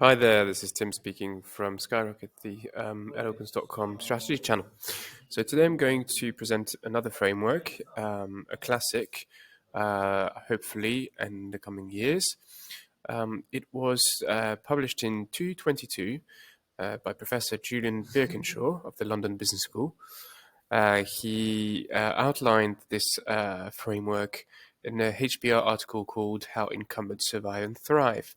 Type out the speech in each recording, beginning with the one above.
Hi there, this is Tim speaking from Skyrocket, the eloquence.com strategy channel. So today I'm going to present another framework, a classic, hopefully in the coming years. It was published in 2022 by Professor Julian Birkinshaw of the London Business School. He outlined this framework in a HBR article called How Incumbents Survive and Thrive.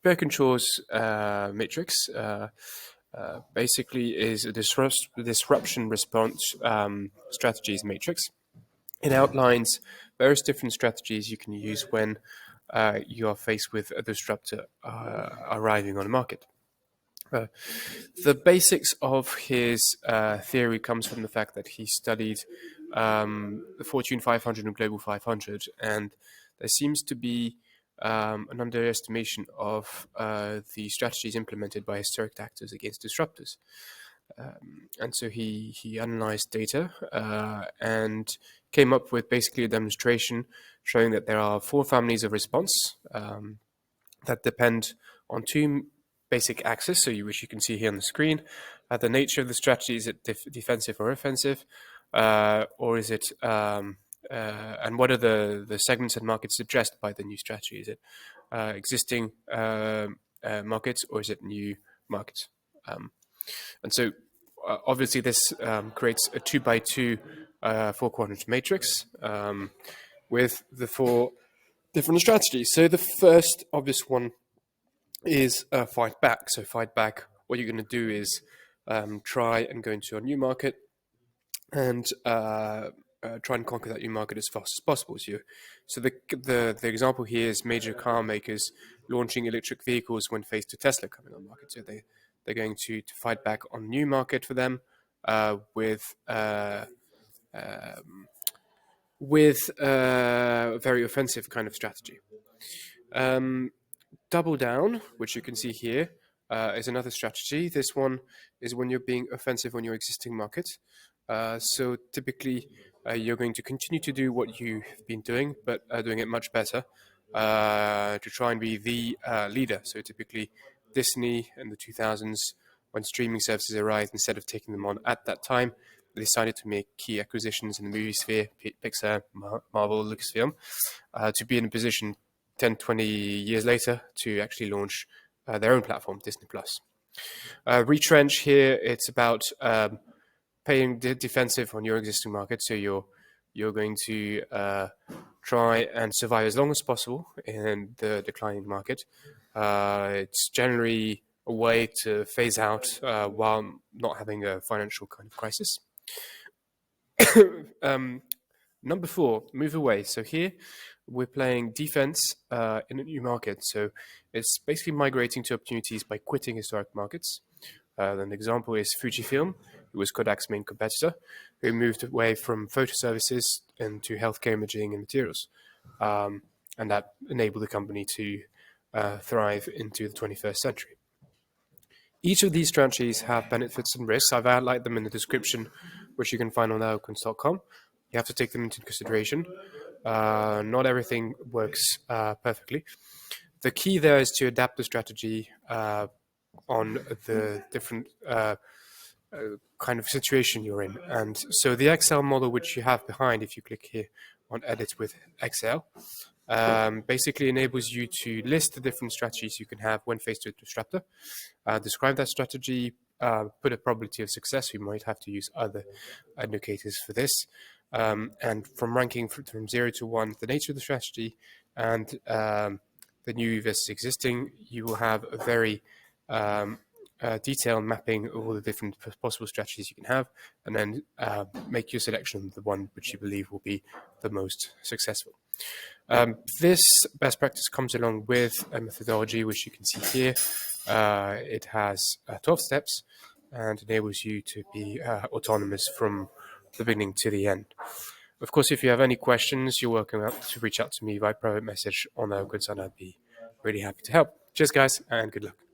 Birkinshaw's matrix basically is a disruption response strategies matrix. It outlines various different strategies you can use when you are faced with a disruptor arriving on the market. The basics of his theory comes from the fact that he studied the Fortune 500 and Global 500, and there seems to be an underestimation of the strategies implemented by historic actors against disruptors. And so he analyzed data and came up with basically a demonstration showing that there are four families of response that depend on two basic axes, which you can see here on the screen. The nature of the strategy, is it defensive or offensive, or is it and what are the segments and markets addressed by the new strategy? Is it existing markets, or is it new markets? And so obviously this creates a 2x2 four-quadrant matrix with the four different strategies. So the first obvious one is fight back. So fight back, what you're going to do is try and go into a new market and try and conquer that new market as fast as possible. So the example here is major car makers launching electric vehicles when faced with Tesla coming on the market. So they're going to fight back on new market for them with a very offensive kind of strategy. Double down, which you can see here, is another strategy. This one is when you're being offensive on your existing market. So typically, you're going to continue to do what you've been doing, but doing it much better to try and be the leader. So typically, Disney in the 2000s, when streaming services arrived, instead of taking them on at that time, they decided to make key acquisitions in the movie sphere, Pixar, Marvel, Lucasfilm, to be in a position 10, 20 years later to actually launch their own platform, Disney+. Retrench here, it's about playing defensive on your existing market. So you're going to try and survive as long as possible in the declining market. It's generally a way to phase out while not having a financial kind of crisis. Number 4, move away. So here we're playing defense in a new market. So it's basically migrating to opportunities by quitting historic markets. An example is Fujifilm, who was Kodak's main competitor, who moved away from photo services into healthcare imaging and materials. And that enabled the company to thrive into the 21st century. Each of these strategies have benefits and risks. I've outlined them in the description, which you can find on eloquence.com. You have to take them into consideration. Not everything works perfectly. The key there is to adapt the strategy on the different kind of situation you're in. And so the Excel model, which you have behind, if you click here on Edit with Excel, basically enables you to list the different strategies you can have when faced with a disruptor, describe that strategy, put a probability of success. We might have to use other indicators for this. And from ranking from 0 to 1, the nature of the strategy and the new versus existing, you will have a very detailed mapping of all the different possible strategies you can have, and then make your selection of the one which you believe will be the most successful. This best practice comes along with a methodology which you can see here. It has 12 steps and enables you to be autonomous from the beginning to the end. Of course, if you have any questions, you're welcome to reach out to me by private message on Eloquence, and I'd be really happy to help. Cheers, guys, and good luck.